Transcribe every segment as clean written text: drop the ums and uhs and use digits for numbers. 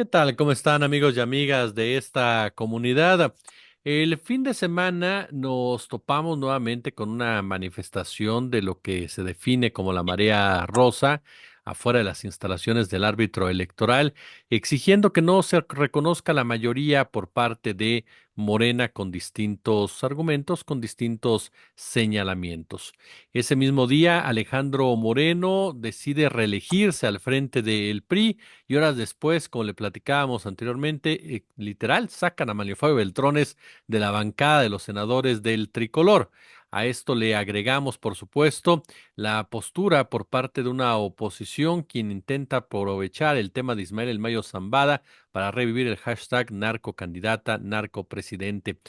¿Qué tal? ¿Cómo están amigos y amigas de esta comunidad? El fin de semana nos topamos nuevamente con una manifestación de lo que se define como la marea rosa afuera de las instalaciones del árbitro electoral, exigiendo que no se reconozca la mayoría por parte de Morena con distintos argumentos, con distintos señalamientos. Ese mismo día, Alejandro Moreno decide reelegirse al frente del PRI y horas después, como le platicábamos anteriormente, literal, sacan a Manlio Fabio Beltrones de la bancada de los senadores del tricolor. A esto le agregamos, por supuesto, la postura por parte de una oposición quien intenta aprovechar el tema de Ismael El Mayo Zambada para revivir el hashtag narcocandidata, narcopresidente.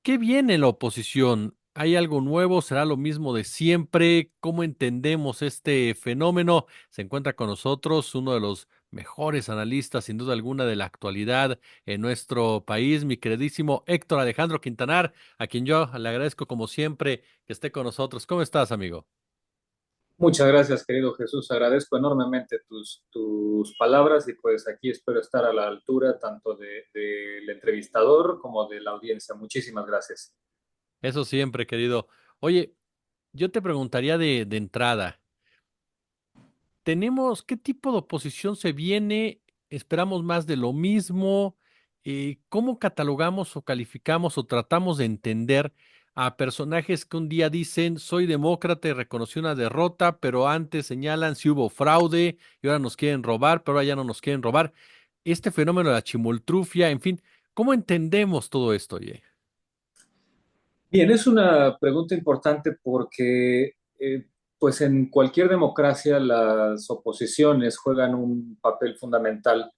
¿Qué viene en la oposición? ¿Hay algo nuevo? ¿Será lo mismo de siempre? ¿Cómo entendemos este fenómeno? Se encuentra con nosotros uno de los mejores analistas, sin duda alguna, de la actualidad en nuestro país, mi queridísimo Héctor Alejandro Quintanar, a quien yo le agradezco como siempre que esté con nosotros. ¿Cómo estás, amigo? Muchas gracias, querido Jesús. Agradezco enormemente tus palabras y pues aquí espero estar a la altura tanto del entrevistador como de la audiencia. Muchísimas gracias. Eso siempre, querido. Oye, yo te preguntaría de entrada. ¿Qué tipo de oposición se viene? ¿Esperamos más de lo mismo? ¿Cómo catalogamos o calificamos o tratamos de entender a personajes que un día dicen soy demócrata y reconocí una derrota, pero antes señalan si hubo fraude y ahora nos quieren robar, pero ahora ya no nos quieren robar? Este fenómeno de la chimoltrufia, en fin, ¿cómo entendemos todo esto, oye? Bien, es una pregunta importante porque pues en cualquier democracia las oposiciones juegan un papel fundamental,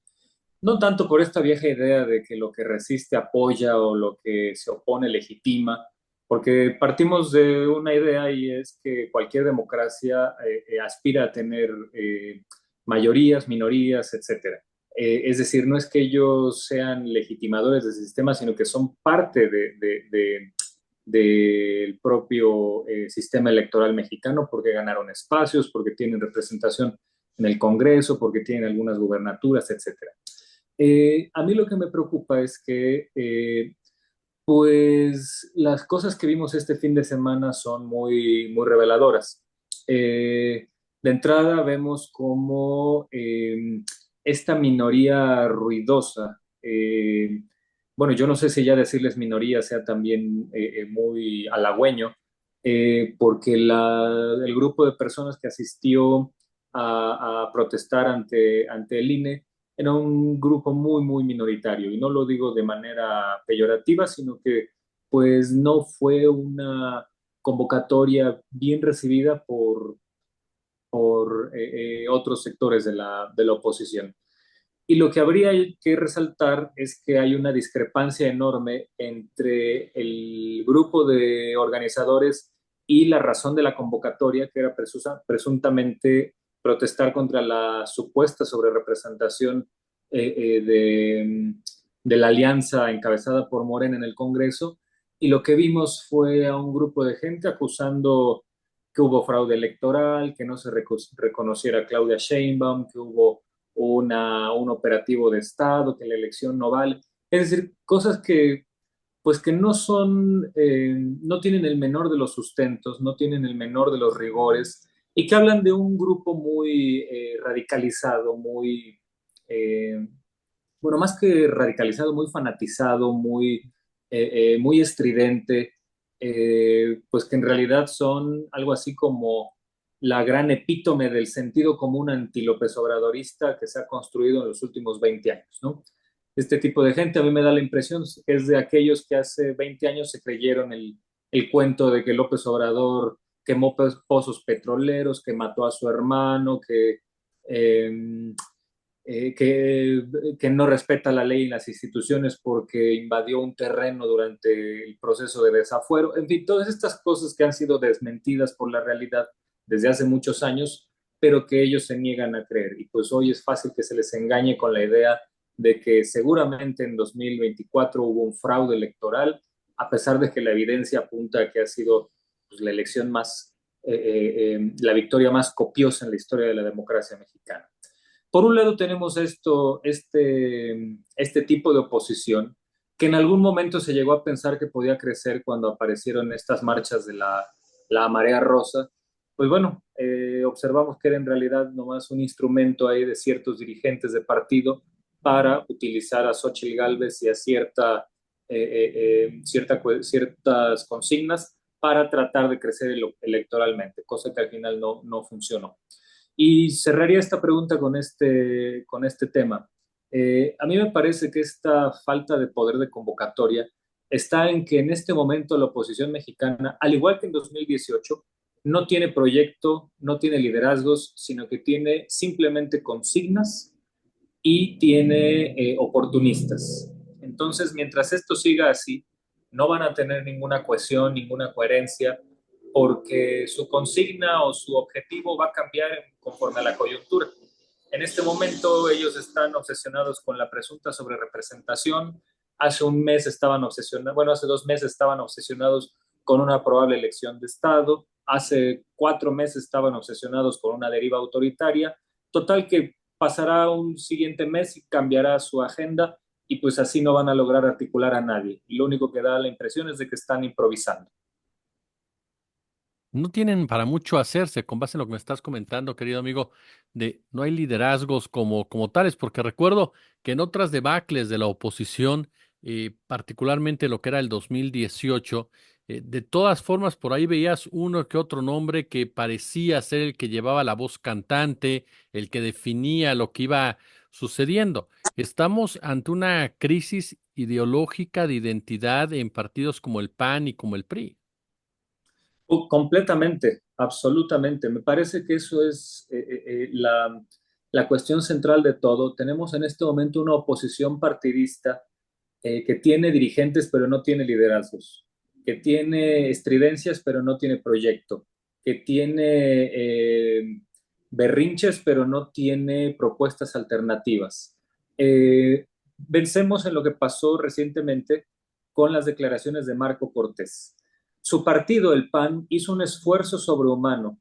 no tanto por esta vieja idea de que lo que resiste apoya o lo que se opone legitima, porque partimos de una idea y es que cualquier democracia aspira a tener mayorías, minorías, etcétera. Es decir, no es que ellos sean legitimadores del sistema, sino que son parte del propio sistema electoral mexicano porque ganaron espacios, porque tienen representación en el Congreso, porque tienen algunas gubernaturas, etcétera. A mí lo que me preocupa es que pues las cosas que vimos este fin de semana son muy reveladoras. De entrada vemos como esta minoría ruidosa, bueno, yo no sé si ya decirles minoría sea también muy halagüeño, porque el grupo de personas que asistió a protestar ante el INE era un grupo muy minoritario y no lo digo de manera peyorativa, sino que pues no fue una convocatoria bien recibida por otros sectores de la oposición. Y lo que habría que resaltar es que hay una discrepancia enorme entre el grupo de organizadores y la razón de la convocatoria, que era presuntamente protestar contra la supuesta sobrerepresentación de la alianza encabezada por Morena en el Congreso. Y lo que vimos fue a un grupo de gente acusando que hubo fraude electoral, que no se reconociera a Claudia Sheinbaum, que hubo un operativo de Estado, que la elección no vale. Es decir, cosas que pues que no son, no tienen el menor de los sustentos, no tienen el menor de los rigores y que hablan de un grupo muy radicalizado, eh, bueno, más que radicalizado, muy fanatizado, muy estridente, pues que en realidad son algo así como la gran epítome del sentido común anti-López Obradorista que se ha construido en los últimos 20 años, ¿no? Este tipo de gente a mí me da la impresión que es de aquellos que hace 20 años se creyeron el cuento de que López Obrador quemó pozos petroleros, que mató a su hermano, eh, que no respeta la ley y las instituciones porque invadió un terreno durante el proceso de desafuero. En fin, todas estas cosas que han sido desmentidas por la realidad desde hace muchos años, pero que ellos se niegan a creer. Y pues hoy es fácil que se les engañe con la idea de que seguramente en 2024 hubo un fraude electoral, a pesar de que la evidencia apunta a que ha sido pues, la elección más, la victoria más copiosa en la historia de la democracia mexicana. Por un lado tenemos este tipo de oposición que en algún momento se llegó a pensar que podía crecer cuando aparecieron estas marchas de la marea rosa. Pues bueno, observamos que era en realidad nomás un instrumento ahí de ciertos dirigentes de partido para utilizar a Xóchitl Gálvez y a ciertas consignas para tratar de crecer electoralmente, cosa que al final no funcionó. Y cerraría esta pregunta con este tema. A mí me parece que esta falta de poder de convocatoria está en que en este momento la oposición mexicana, al igual que en 2018, no tiene proyecto, no tiene liderazgos, sino que tiene simplemente consignas y tiene oportunistas. Entonces, mientras esto siga así, no van a tener ninguna cohesión, ninguna coherencia, porque su consigna o su objetivo va a cambiar conforme a la coyuntura. En este momento ellos están obsesionados con la presunta sobrerepresentación. Hace un mes estaban obsesionados, bueno, hace 2 meses estaban obsesionados con una probable elección de Estado. Hace 4 meses estaban obsesionados con una deriva autoritaria. Total que pasará un siguiente mes y cambiará su agenda y pues así no van a lograr articular a nadie. Y lo único que da la impresión es de que están improvisando. No tienen para mucho hacerse, con base en lo que me estás comentando, querido amigo, de no hay liderazgos como tales, porque recuerdo que en otras debacles de la oposición, particularmente lo que era el 2018, de todas formas por ahí veías uno que otro nombre que parecía ser el que llevaba la voz cantante, el que definía lo que iba sucediendo. Estamos ante una crisis ideológica de identidad en partidos como el PAN y como el PRI. Completamente, absolutamente. Me parece que eso es la cuestión central de todo. Tenemos en este momento una oposición partidista que tiene dirigentes pero no tiene liderazgos, que tiene estridencias pero no tiene proyecto, que tiene berrinches pero no tiene propuestas alternativas. Vencemos en lo que pasó recientemente con las declaraciones de Marco Cortés. Su partido, el PAN, hizo un esfuerzo sobrehumano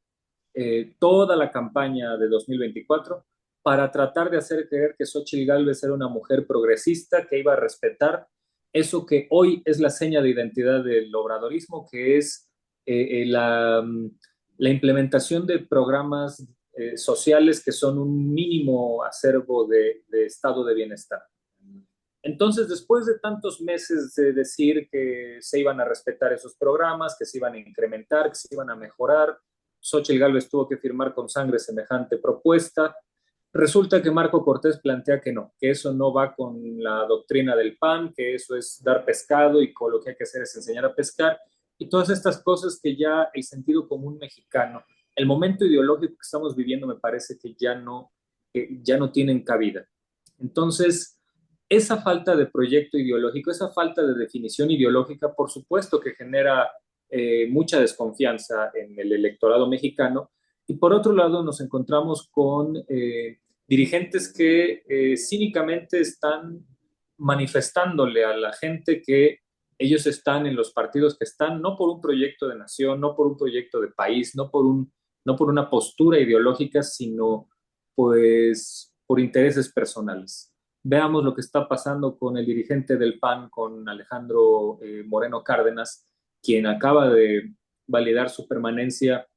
toda la campaña de 2024 para tratar de hacer creer que Xochitl Gálvez era una mujer progresista que iba a respetar eso que hoy es la seña de identidad del obradorismo, que es la implementación de programas sociales que son un mínimo acervo de estado de bienestar. Entonces, después de tantos meses de decir que se iban a respetar esos programas, que se iban a incrementar, que se iban a mejorar, Xochitl Gálvez tuvo que firmar con sangre semejante propuesta. Resulta que Marco Cortés plantea que no, que eso no va con la doctrina del PAN, que eso es dar pescado y lo que hay que hacer es enseñar a pescar. Y todas estas cosas que ya el sentido común mexicano, el momento ideológico que estamos viviendo me parece que ya no tienen cabida. Entonces, esa falta de proyecto ideológico, esa falta de definición ideológica, por supuesto que genera mucha desconfianza en el electorado mexicano. Y por otro lado, nos encontramos con dirigentes que cínicamente están manifestándole a la gente que ellos están en los partidos que están, no por un proyecto de nación, no por un proyecto de país, no por una postura ideológica, sino pues por intereses personales. Veamos lo que está pasando con el dirigente del PAN, con Alejandro Moreno Cárdenas, quien acaba de validar su permanencia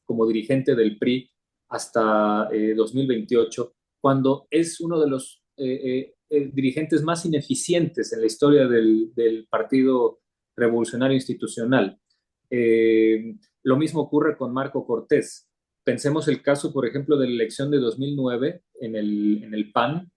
como dirigente del PRI hasta 2028, cuando es uno de los dirigentes más ineficientes en la historia del Partido Revolucionario Institucional. Lo mismo ocurre con Marco Cortés. Pensemos el caso, por ejemplo, de la elección de 2009 en el PAN,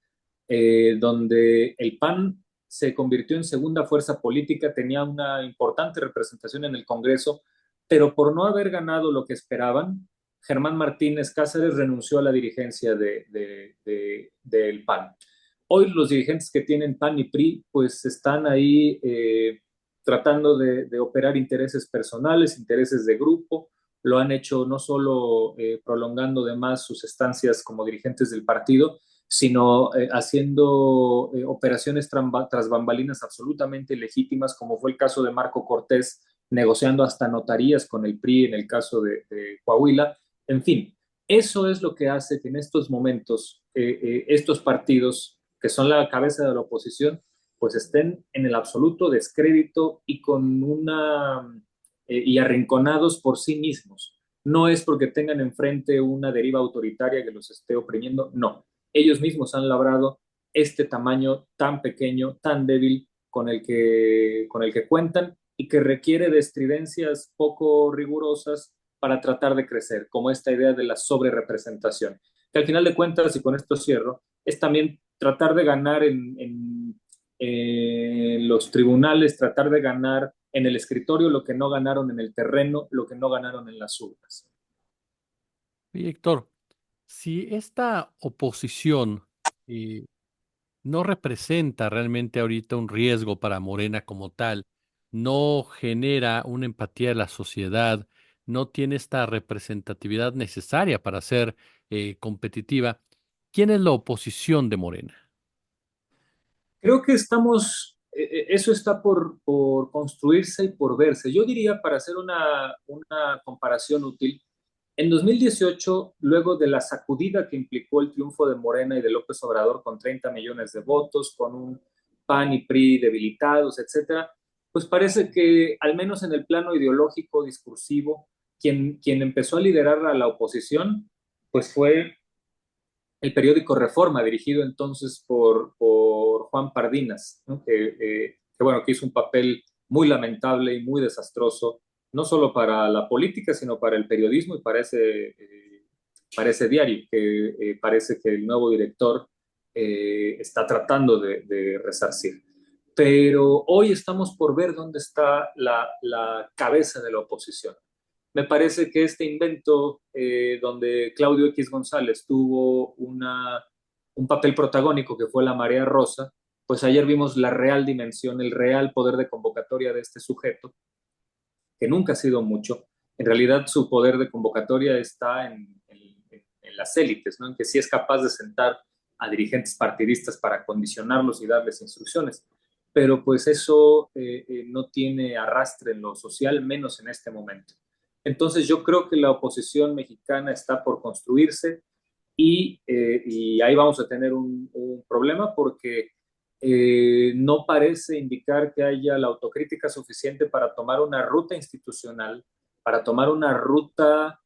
donde el PAN se convirtió en segunda fuerza política, tenía una importante representación en el Congreso, pero por no haber ganado lo que esperaban, Germán Martínez Cáceres renunció a la dirigencia del PAN. Hoy los dirigentes que tienen PAN y PRI pues están ahí tratando de operar intereses personales, intereses de grupo, lo han hecho no solo prolongando de más sus estancias como dirigentes del partido, sino haciendo operaciones tras bambalinas absolutamente legítimas, como fue el caso de Marco Cortés, negociando hasta notarías con el PRI en el caso de Coahuila. En fin, Eso es lo que hace que en estos momentos estos partidos, que son la cabeza de la oposición, pues estén en el absoluto descrédito y con y arrinconados por sí mismos. No es porque tengan enfrente una deriva autoritaria que los esté oprimiendo, no. Ellos mismos han labrado este tamaño tan pequeño, tan débil con el que cuentan y que requiere de estridencias poco rigurosas para tratar de crecer, como esta idea de la sobrerepresentación, que al final de cuentas, y con esto cierro, es también tratar de ganar en los tribunales, tratar de ganar en el escritorio lo que no ganaron en el terreno, lo que no ganaron en las urnas. Oye, Héctor, si esta oposición eh, no representa realmente ahorita un riesgo para Morena como tal, no genera una empatía de la sociedad, no tiene esta representatividad necesaria para ser competitiva, ¿quién es la oposición de Morena? Creo que eso está por construirse y por verse. Yo diría, para hacer una comparación útil, en 2018, luego de la sacudida que implicó el triunfo de Morena y de López Obrador con 30 millones de votos, con un PAN y PRI debilitados, etcétera, pues parece que, al menos en el plano ideológico, discursivo, quien empezó a liderar a la oposición, pues fue el periódico Reforma, dirigido entonces por Juan Pardinas, ¿no? Bueno, que hizo un papel muy lamentable y muy desastroso, no solo para la política, sino para el periodismo y para ese diario, que parece que el nuevo director está tratando de resarcir. Pero hoy estamos por ver dónde está la cabeza de la oposición. Me parece que este invento donde Claudio X González tuvo un papel protagónico que fue la marea rosa, pues ayer vimos la real dimensión, el real poder de convocatoria de este sujeto, que nunca ha sido mucho. En realidad su poder de convocatoria está en las élites, ¿no? En que sí es capaz de sentar a dirigentes partidistas para condicionarlos y darles instrucciones. Pero pues eso no tiene arrastre en lo social, menos en este momento. Entonces yo creo que la oposición mexicana está por construirse y ahí vamos a tener un problema porque no parece indicar que haya la autocrítica suficiente para tomar una ruta institucional, para tomar una ruta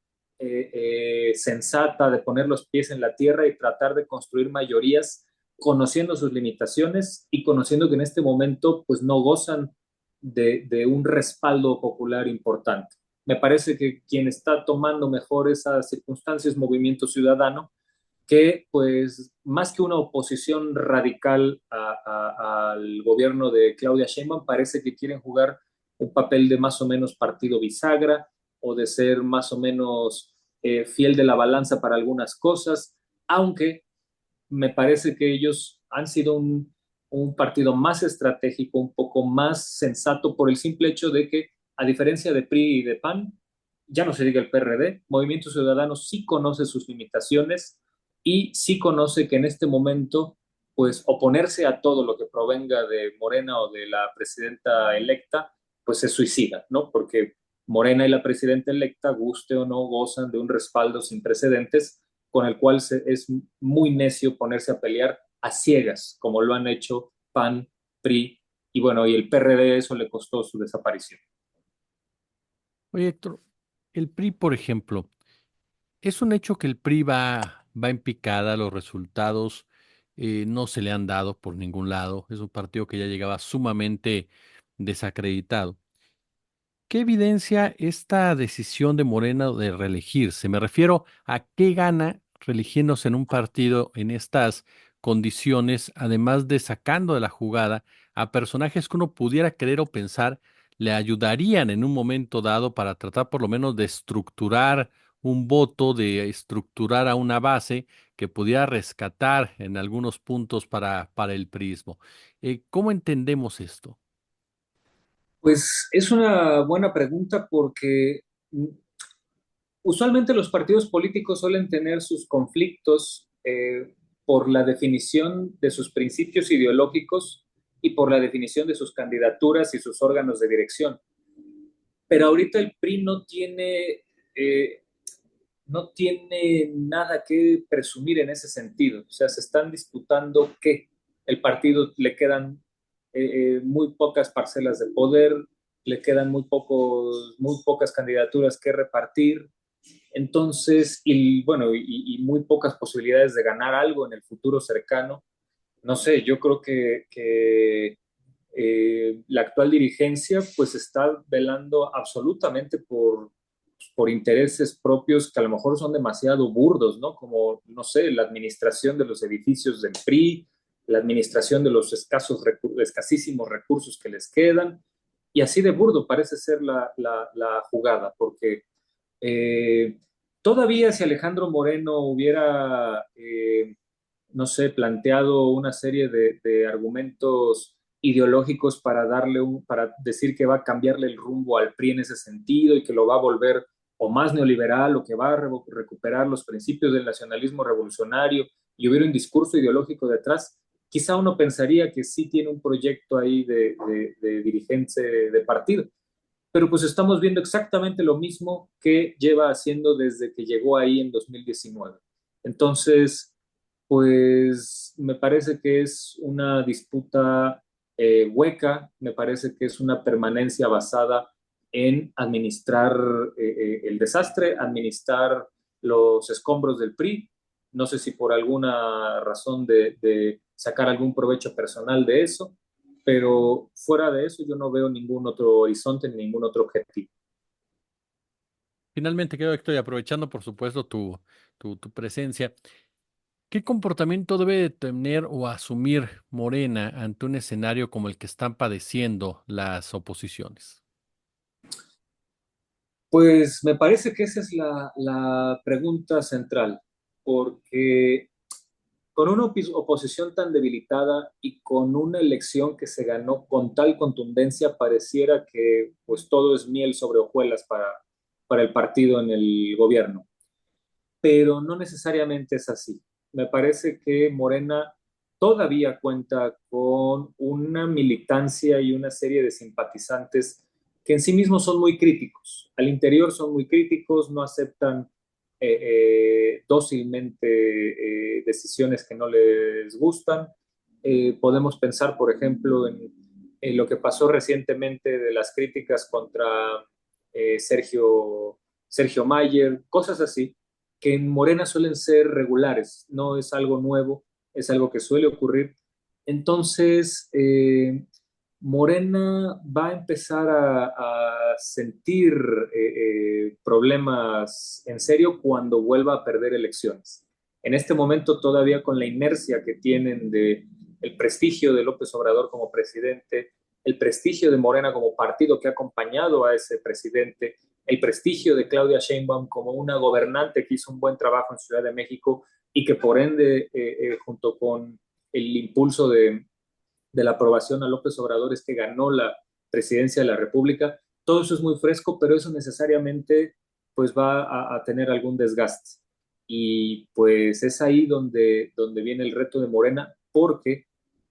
sensata de poner los pies en la tierra y tratar de construir mayorías conociendo sus limitaciones y conociendo que en este momento pues no gozan de un respaldo popular importante. Me parece que quien está tomando mejor esas circunstancias es Movimiento Ciudadano, que pues más que una oposición radical al gobierno de Claudia Sheinbaum, parece que quieren jugar un papel de más o menos partido bisagra o de ser más o menos fiel de la balanza para algunas cosas, aunque me parece que ellos han sido un partido más estratégico, un poco más sensato por el simple hecho de que, a diferencia de PRI y de PAN, ya no se diga el PRD, Movimiento Ciudadano sí conoce sus limitaciones y sí conoce que en este momento, pues oponerse a todo lo que provenga de Morena o de la presidenta electa, pues es suicida, ¿no? Porque Morena y la presidenta electa, guste o no, gozan de un respaldo sin precedentes con el cual es muy necio ponerse a pelear a ciegas, como lo han hecho PAN, PRI y bueno, y el PRD eso le costó su desaparición. Oye, Héctor, el PRI, por ejemplo, es un hecho que el PRI va en picada, los resultados no se le han dado por ningún lado, es un partido que ya llegaba sumamente desacreditado. ¿Qué evidencia esta decisión de Morena de reelegirse? Me refiero a qué gana reeligiéndose en un partido en estas condiciones, además de sacando de la jugada a personajes que uno pudiera creer o pensar le ayudarían en un momento dado para tratar por lo menos de estructurar un voto, de estructurar a una base que pudiera rescatar en algunos puntos para el prismo. ¿Cómo entendemos esto? Pues es una buena pregunta porque usualmente los partidos políticos suelen tener sus conflictos por la definición de sus principios ideológicos y por la definición de sus candidaturas y sus órganos de dirección. Pero ahorita el PRI no tiene, eh, no tiene nada que presumir en ese sentido. O sea, se están disputando que el partido le quedan muy pocas parcelas de poder, le quedan muy pocas candidaturas que repartir. Entonces, y bueno, y muy pocas posibilidades de ganar algo en el futuro cercano. No sé, yo creo que la actual dirigencia pues está velando absolutamente por intereses propios que a lo mejor son demasiado burdos, ¿no? Como, no sé, la administración de los edificios del PRI, la administración de los escasísimos recursos que les quedan, y así de burdo parece ser la jugada, porque eh, todavía si Alejandro Moreno hubiera, no sé, planteado una serie de argumentos ideológicos para decir que va a cambiarle el rumbo al PRI en ese sentido y que lo va a volver o más neoliberal o que va a recuperar los principios del nacionalismo revolucionario y hubiera un discurso ideológico detrás, quizá uno pensaría que sí tiene un proyecto ahí de dirigente de partido, pero pues estamos viendo exactamente lo mismo que lleva haciendo desde que llegó ahí en 2019. Entonces, pues me parece que es una disputa hueca, me parece que es una permanencia basada en administrar el desastre, administrar los escombros del PRI. No sé si por alguna razón de sacar algún provecho personal de eso, pero fuera de eso yo no veo ningún otro horizonte ni ningún otro objetivo. Finalmente, creo que estoy aprovechando, por supuesto, tu presencia. ¿Qué comportamiento debe de tener o asumir Morena ante un escenario como el que están padeciendo las oposiciones? Pues me parece que esa es la pregunta central, porque con una oposición tan debilitada y con una elección que se ganó con tal contundencia, pareciera que pues todo es miel sobre hojuelas para el partido en el gobierno, pero no necesariamente es así. Me parece que Morena todavía cuenta con una militancia y una serie de simpatizantes que en sí mismos son muy críticos. Al interior son muy críticos, no aceptan dócilmente decisiones que no les gustan. Podemos pensar, por ejemplo, en lo que pasó recientemente de las críticas contra Sergio Mayer, cosas así que en Morena suelen ser regulares, no es algo nuevo, es algo que suele ocurrir. Entonces, Morena va a empezar a sentir problemas en serio cuando vuelva a perder elecciones. En este momento, todavía con la inercia que tienen de el prestigio de López Obrador como presidente, el prestigio de Morena como partido que ha acompañado a ese presidente, el prestigio de Claudia Sheinbaum como una gobernante que hizo un buen trabajo en Ciudad de México y que por ende, junto con el impulso de la aprobación a López Obrador, es que ganó la presidencia de la República. Todo eso es muy fresco, pero eso necesariamente pues va a tener algún desgaste. Y pues es ahí donde viene el reto de Morena, porque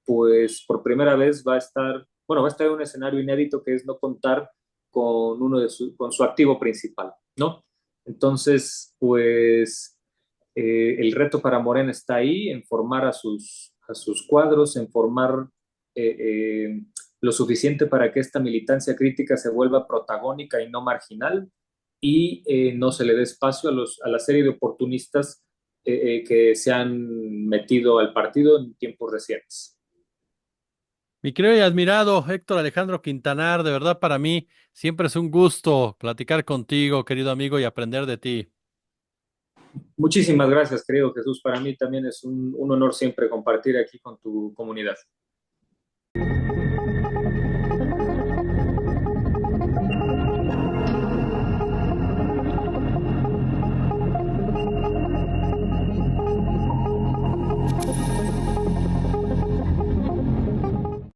pues por primera vez va a estar en un escenario inédito que es no contar con su activo principal, ¿no? Entonces, pues el reto para Morena está ahí, en formar a sus cuadros, en formar eh, eh, lo suficiente para que esta militancia crítica se vuelva protagónica y no marginal y no se le dé espacio a la serie de oportunistas que se han metido al partido en tiempos recientes. Mi querido y admirado Héctor Alejandro Quintanar, de verdad para mí siempre es un gusto platicar contigo, querido amigo, y aprender de ti. Muchísimas gracias, querido Jesús. Para mí también es un honor siempre compartir aquí con tu comunidad.